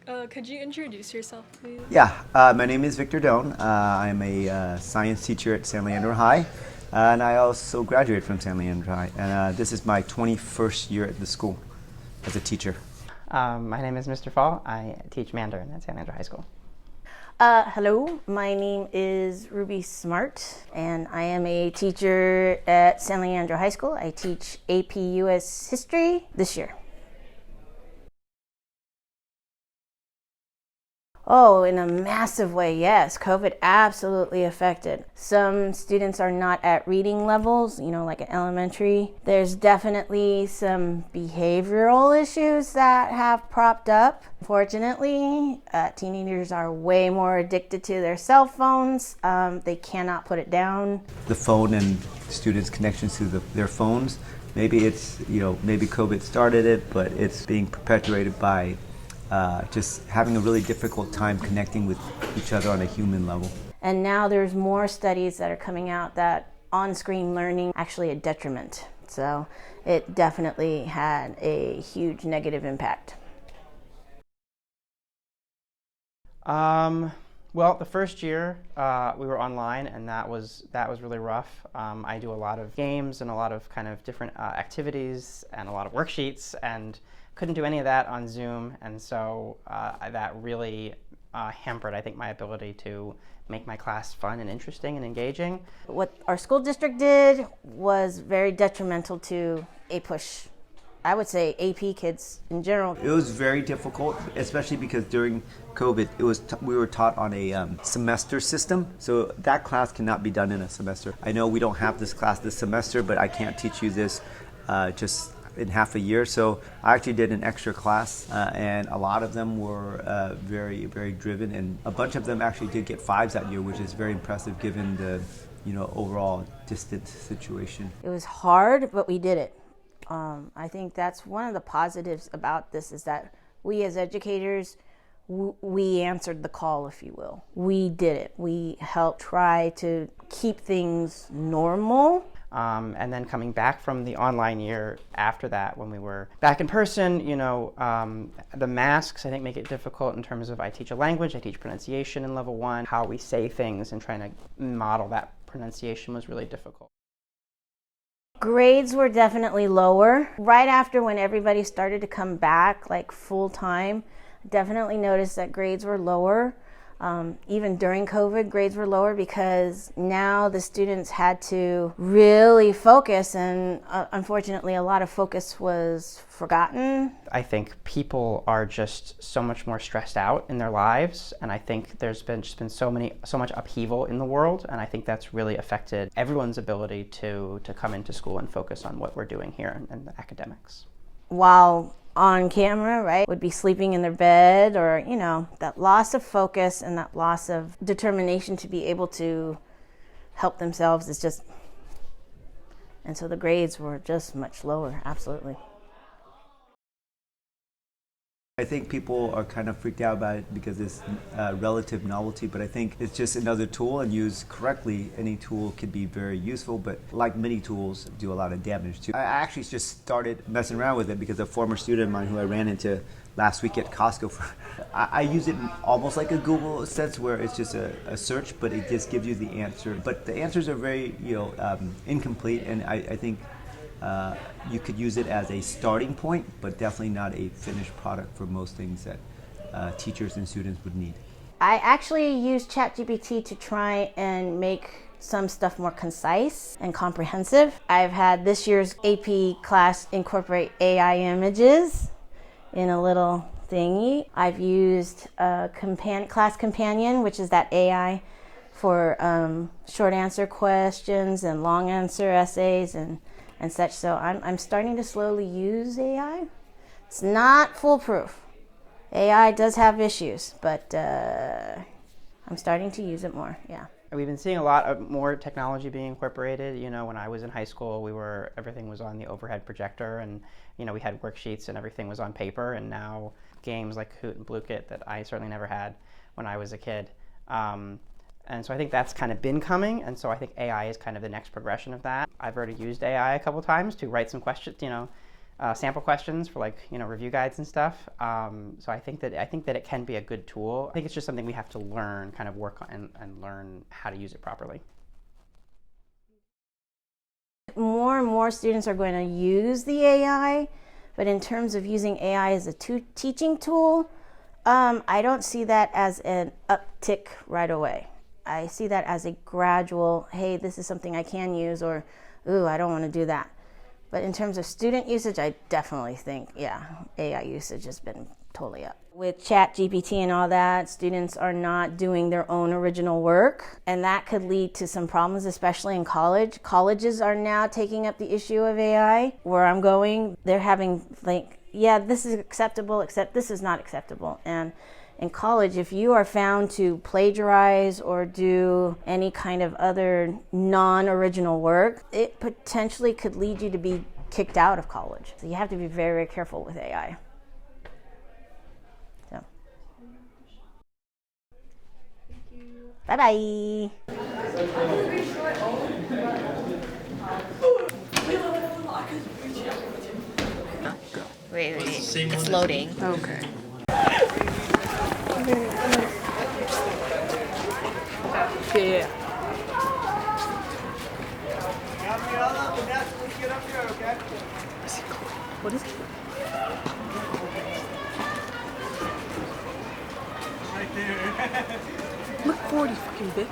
Could you introduce yourself, please? Yeah, my name is Victor Doan. I'm a science teacher at San Leandro High, and I also graduated from San Leandro High. And this is my 21st year at the school as a teacher. My name is Mr. Fall. I teach Mandarin at San Leandro High School. Hello, my name is Ruby Smart, and I am a teacher at San Leandro High School. I teach AP US History this year. Oh, in a massive way, yes. COVID absolutely affected. Some students are not at reading levels, like at elementary. There's definitely some behavioral issues that have propped up. Fortunately, teenagers are way more addicted to their cell phones. They cannot put it down. The phone and students' connections to their phones, maybe it's, maybe COVID started it, but it's being perpetuated by just having a really difficult time connecting with each other on a human level. And now there's more studies that are coming out that on-screen learning actually a detriment. So it definitely had a huge negative impact. Well, the first year we were online, and that was really rough. I do a lot of games and a lot of kind of different activities and a lot of worksheets, and couldn't do any of that on Zoom, and so that really hampered, I think, my ability to make my class fun and interesting and engaging. What our school district did was very detrimental to APUSH. I would say AP kids in general. It was very difficult, especially because during COVID, we were taught on a semester system, so that class cannot be done in a semester. I know we don't have this class this semester, but I can't teach you this just in half a year, so I actually did an extra class, and a lot of them were very, very driven, and a bunch of them actually did get 5s that year, which is very impressive given the overall distance situation. It was hard, but we did it. I think that's one of the positives about this is that we as educators, we answered the call, if you will. We did it. We helped try to keep things normal. And then coming back from the online year after that, when we were back in person, the masks, I think, make it difficult in terms of I teach a language, I teach pronunciation in level 1. How we say things and trying to model that pronunciation was really difficult. Grades were definitely lower. Right after when everybody started to come back, like full time, definitely noticed that grades were lower. Even during COVID, grades were lower because now the students had to really focus, and unfortunately a lot of focus was forgotten. I think people are just so much more stressed out in their lives, and I think there's been so much upheaval in the world, and I think that's really affected everyone's ability to come into school and focus on what we're doing here and the academics. While on camera, right, would be sleeping in their bed, or that loss of focus and that loss of determination to be able to help themselves is just, and so the grades were just much lower. Absolutely. I think people are kind of freaked out about it because it's relative novelty, but I think it's just another tool, and used correctly, any tool could be very useful, but like many tools, do a lot of damage too. I actually just started messing around with it because a former student of mine who I ran into last week at Costco, I use it almost like a Google sense where it's just a search, but it just gives you the answer. But the answers are very incomplete, and I think you could use it as a starting point, but definitely not a finished product for most things that teachers and students would need. I actually use ChatGPT to try and make some stuff more concise and comprehensive. I've had this year's AP class incorporate AI images in a little thingy. I've used Class Companion, which is that AI for short answer questions and long answer essays and such. So I'm starting to slowly use AI. It's not foolproof. AI does have issues, but I'm starting to use it more, yeah. We've been seeing a lot of more technology being incorporated. When I was in high school, everything was on the overhead projector, and we had worksheets and everything was on paper, and now games like Kahoot and Blue-Kit that I certainly never had when I was a kid. And so I think that's kind of been coming, and so I think AI is kind of the next progression of that. I've already used AI a couple times to write some questions, sample questions for like review guides and stuff. So I think that it can be a good tool. I think it's just something we have to learn, kind of work on and learn how to use it properly. More and more students are going to use the AI, but in terms of using AI as a teaching tool, I don't see that as an uptick right away. I see that as a gradual, hey, this is something I can use, or, ooh, I don't want to do that. But in terms of student usage, I definitely think, yeah, AI usage has been totally up. With ChatGPT and all that, students are not doing their own original work, and that could lead to some problems, especially in college. Colleges are now taking up the issue of AI. Where I'm going, they're having like, yeah, this is acceptable, except this is not acceptable. And in college, if you are found to plagiarize or do any kind of other non-original work, it potentially could lead you to be kicked out of college. So you have to be very, very careful with AI. So. Bye-bye. Wait, it's loading. Okay. Yeah. What is it? Look 40, fucking bitch.